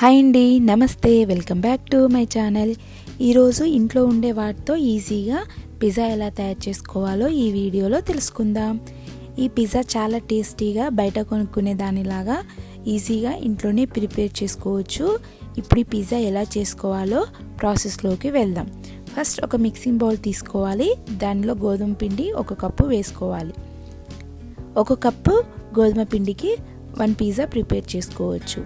Hi అండి, నమస్తే. Welcome back to my channel. ఈరోజు ఇంట్లో ఉండే వాటితో ఈజీగా పిజ్జా ఎలా తయారు చేసుకోవాలో ఈ వీడియోలో తెలుసుకుందాం. ఈ పిజ్జా చాలా టేస్టీగా బయట కొనుక్కునే దానిలాగా ఈజీగా ఇంట్లోనే ప్రిపేర్ చేసుకోవచ్చు. ఇప్పుడు ఈ పిజ్జా ఎలా చేసుకోవాలో ప్రాసెస్లోకి వెళ్దాం. ఫస్ట్ ఒక మిక్సింగ్ బౌల్ తీసుకోవాలి. దానిలో గోధుమ పిండి 1 కప్పు వేసుకోవాలి. 1 కప్పు గోధుమ పిండికి 1 పిజ్జా ప్రిపేర్ చేసుకోవచ్చు.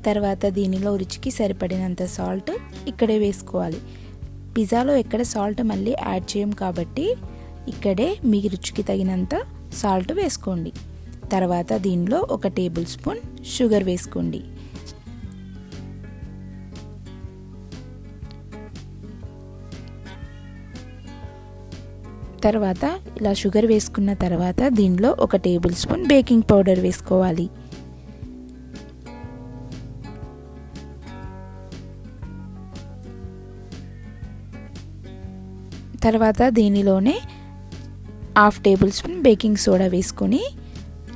తర్వాత దీనిలో రుచికి సరిపడినంత సాల్ట్ ఇక్కడే వేసుకోవాలి. పిజ్జాలో ఎక్కడ సాల్ట్ మళ్ళీ యాడ్ చేయం కాబట్టి ఇక్కడే మీ రుచికి తగినంత సాల్ట్ వేసుకోండి. తర్వాత దీనిలో 1 టేబుల్ స్పూన్ షుగర్ వేసుకోండి. తర్వాత ఇలా షుగర్ వేసుకున్న తర్వాత దీనిలో 1 టేబుల్ స్పూన్ బేకింగ్ పౌడర్ వేసుకోవాలి. తర్వాత దీనిలోనే 1/2 టేబుల్ స్పూన్ బేకింగ్ సోడా వేసుకొని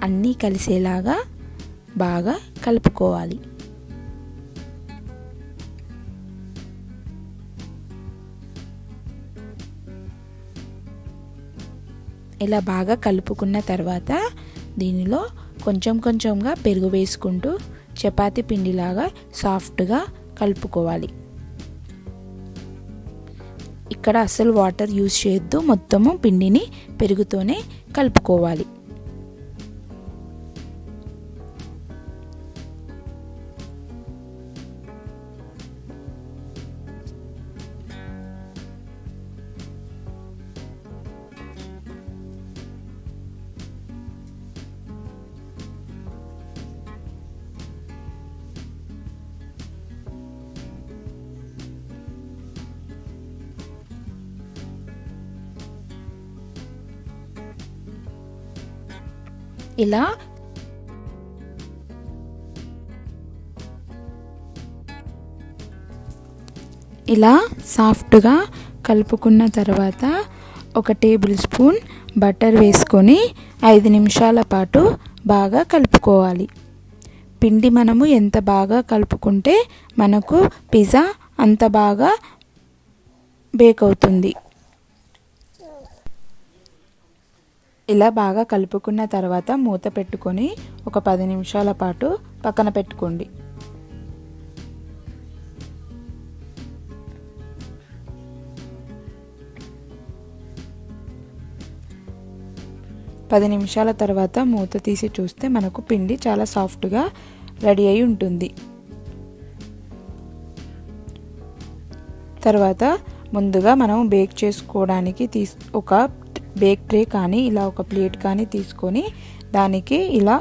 అన్నీ కలిసేలాగా బాగా కలుపుకోవాలి. ఇలా బాగా కలుపుకున్న తర్వాత దీనిలో కొంచెం కొంచెంగా పెరుగు వేసుకుంటూ చపాతీ పిండిలాగా సాఫ్ట్గా కలుపుకోవాలి. ఇక్కడ అసలు వాటర్ యూజ్ చేయొద్దు, మొత్తము పిండిని పెరుగుతోనే కలుపుకోవాలి. ఇలా సాఫ్ట్గా కలుపుకున్న తర్వాత 1 టేబుల్ స్పూన్ బటర్ వేసుకొని 5 నిమిషాల పాటు బాగా కలుపుకోవాలి. పిండి మనము ఎంత బాగా కలుపుకుంటే మనకు పిజ్జా అంత బాగా బేక్ అవుతుంది. ఇలా బాగా కలుపుకున్న తర్వాత మూత పెట్టుకొని ఒక 10 నిమిషాల పాటు పక్కన పెట్టుకోండి. పది నిమిషాల తర్వాత మూత తీసి చూస్తే మనకు పిండి చాలా సాఫ్ట్గా రెడీ అయి ఉంటుంది. తర్వాత ముందుగా మనం బేక్ చేసుకోవడానికి ఒక బేక్ ట్రే కానీ ఇలా ఒక ప్లేట్ కానీ తీసుకొని దానికి ఇలా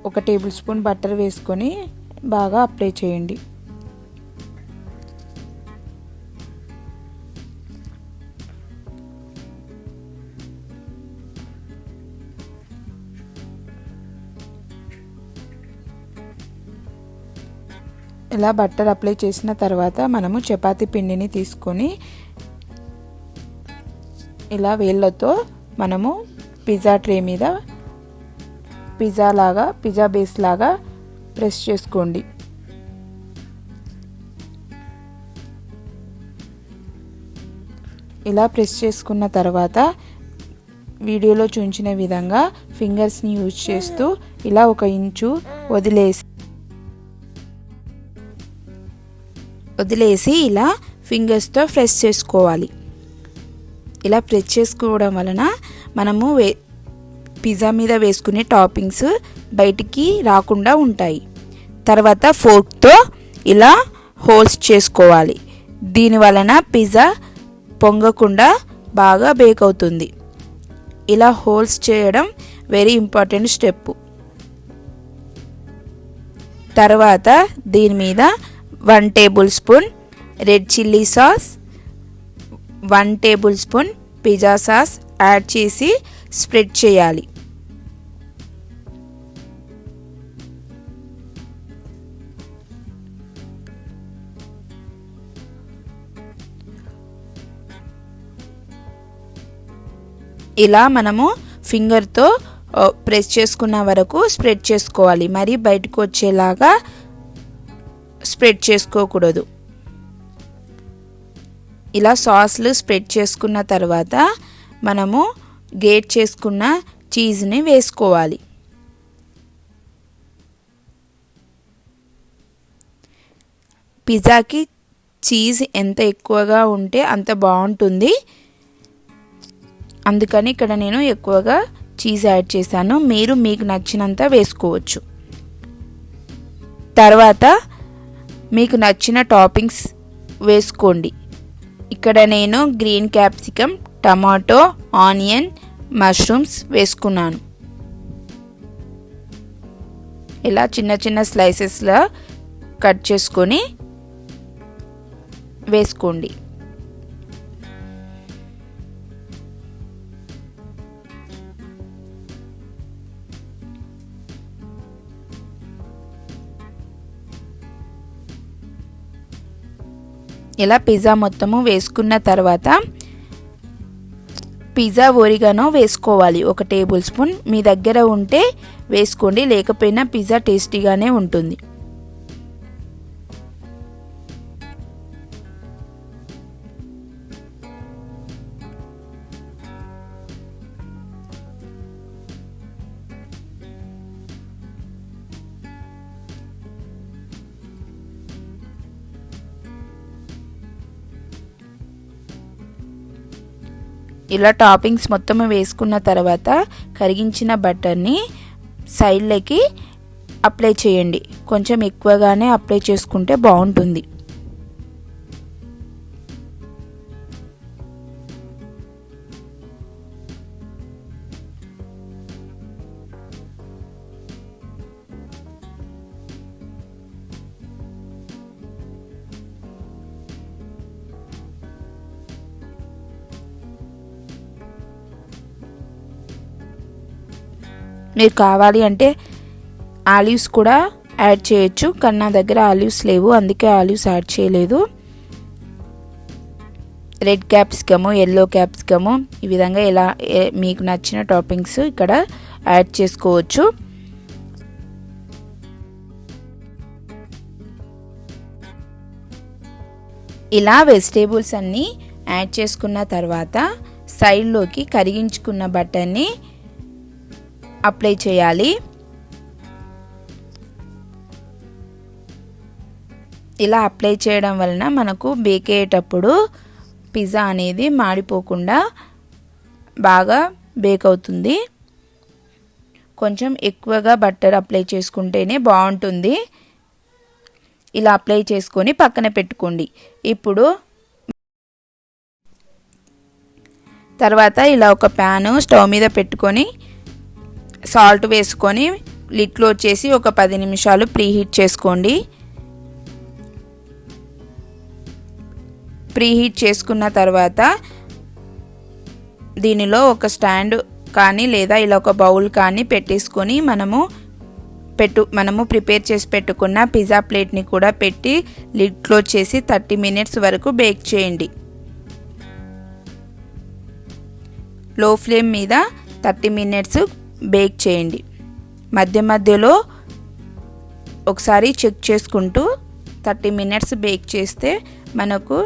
1 టేబుల్ స్పూన్ బటర్ వేసుకొని బాగా అప్లై చేయండి. ఇలా బటర్ అప్లై చేసిన తర్వాత మనము చపాతీ పిండిని తీసుకొని ఇలా వేళ్ళతో మనము పిజ్జా ట్రే మీద పిజ్జా బేస్ లాగా ప్రెస్ చేసుకోండి. ఇలా ప్రెస్ చేసుకున్న తర్వాత వీడియోలో చూపించిన విధంగా ఫింగర్స్ని యూజ్ చేస్తూ ఇలా 1 ఇంచు వదిలేసి ఇలా ఫింగర్స్తో ప్రెస్ చేసుకోవాలి. ఇలా ప్రెస్ చేసుకోవడం వలన మనము పిజ్జా మీద వేసుకునే టాపింగ్స్ బయటికి రాకుండా ఉంటాయి. తర్వాత ఫోర్క్తో ఇలా హోల్స్ చేసుకోవాలి. దీని వలన పిజ్జా పొంగకుండా బాగా బేక్ అవుతుంది. ఇలా హోల్స్ చేయడం వెరీ ఇంపార్టెంట్ స్టెప్. తర్వాత దీని మీద 1 table spoon red chilli sauce, 1 table spoon pizza sauce add చేసి స్ప్రెడ్ చేయాలి. ఇలా మనము ఫింగర్తో ప్రెస్ చేసుకున్న వరకు స్ప్రెడ్ చేసుకోవాలి. మరి బయటకు వచ్చేలాగా స్ప్రెడ్ చేసుకోకూడదు. ఇలా సాస్లు స్ప్రెడ్ చేసుకున్న తర్వాత మనము గ్రేట్ చేసుకున్న చీజ్ని వేసుకోవాలి. పిజ్జాకి చీజ్ ఎంత ఎక్కువగా ఉంటే అంత బాగుంటుంది. అందుకని ఇక్కడ నేను ఎక్కువగా చీజ్ యాడ్ చేశాను. మీరు మీకు నచ్చినంత వేసుకోవచ్చు. తర్వాత మీకు నచ్చిన టాపింగ్స్ వేసుకోండి. ఇక్కడ నేను green capsicum, tomato, onion, mushrooms వేసుకున్నాను. ఇలా చిన్న చిన్న స్లైసెస్లా కట్ చేసుకొని వేసుకోండి. ఇలా పిజ్జా మొత్తము వేసుకున్న తర్వాత పిజ్జా ఒరిగానో వేసుకోవాలి. 1 టేబుల్ స్పూన్ మీ దగ్గర ఉంటే వేసుకోండి, లేకపోయినా పిజ్జా టేస్టీగానే ఉంటుంది. ఇలా టాపింగ్స్ మొత్తం వేసుకున్న తర్వాత కరిగించిన బటర్ని సైడ్లకి అప్లై చేయండి. కొంచెం ఎక్కువగానే అప్లై చేసుకుంటే బాగుంటుంది. మీరు కావాలి అంటే ఆలివ్స్ కూడా యాడ్ చేయొచ్చు, కానీ నా దగ్గర ఆలివ్స్ లేవు, అందుకే ఆలివ్స్ యాడ్ చేయలేదు. రెడ్ క్యాప్సికము, ఎల్లో క్యాప్సికము, ఈ విధంగా ఇలా మీకు నచ్చిన టాపింగ్స్ ఇక్కడ యాడ్ చేసుకోవచ్చు. ఇలా వెజిటేబుల్స్ అన్నీ యాడ్ చేసుకున్న తర్వాత సైడ్లోకి కరిగించుకున్న బటర్ని అప్లై చేయాలి. ఇలా అప్లై చేయడం వలన మనకు బేక్ అయ్యేటప్పుడు పిజ్జా అనేది మాడిపోకుండా బాగా బేక్ అవుతుంది. కొంచెం ఎక్కువగా బటర్ అప్లై చేసుకుంటేనే బాగుంటుంది. ఇలా అప్లై చేసుకొని పక్కన పెట్టుకోండి. ఇప్పుడు తర్వాత ఇలా ఒక ప్యాను స్టవ్ మీద పెట్టుకొని సాల్ట్ వేసుకొని లిడ్ క్లోజ్ చేసి ఒక 10 నిమిషాలు ప్రీహీట్ చేసుకోండి. ప్రీహీట్ చేసుకున్న తర్వాత దీనిలో ఒక స్టాండ్ కానీ లేదా ఇలా ఒక బౌల్ కానీ పెట్టేసుకొని మనము ప్రిపేర్ చేసి పెట్టుకున్న పిజ్జా ప్లేట్ని కూడా పెట్టి లిడ్ క్లోజ్ చేసి 30 మినిట్స్ వరకు బేక్ చేయండి. లో ఫ్లేమ్ మీద 30 మినిట్స్ బేక్ చేయండి. మధ్య మధ్యలో ఒకసారి చెక్ చేసుకుంటూ 30 మినిట్స్ బేక్ చేస్తే మనకు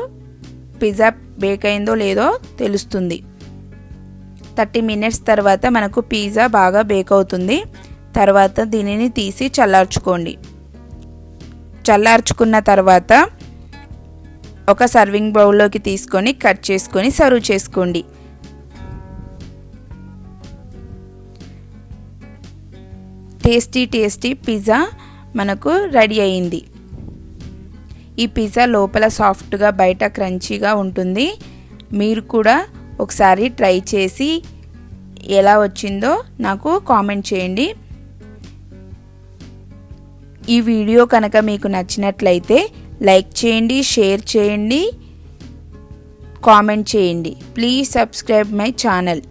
పిజ్జా బేక్ అయిందో లేదో తెలుస్తుంది. 30 మినిట్స్ తర్వాత మనకు పిజ్జా బాగా బేక్ అవుతుంది. తర్వాత దీనిని తీసి చల్లార్చుకోండి. చల్లార్చుకున్న తర్వాత ఒక సర్వింగ్ బౌల్లోకి తీసుకొని కట్ చేసుకొని సర్వ్ చేసుకోండి. టేస్టీ పిజ్జా మనకు రెడీ అయింది. ఈ పిజ్జా లోపల సాఫ్ట్గా బయట క్రంచీగా ఉంటుంది. మీరు కూడా ఒకసారి ట్రై చేసి ఎలా వచ్చిందో నాకు కామెంట్ చేయండి. ఈ వీడియో కనుక మీకు నచ్చినట్లయితే లైక్ చేయండి, షేర్ చేయండి, కామెంట్ చేయండి. Please subscribe my channel.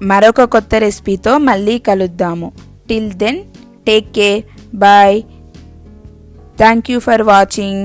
మరొక కొత్త రెసిపీతో మళ్ళీ కలుద్దాము. Till then take care. Bye. Thank you for watching.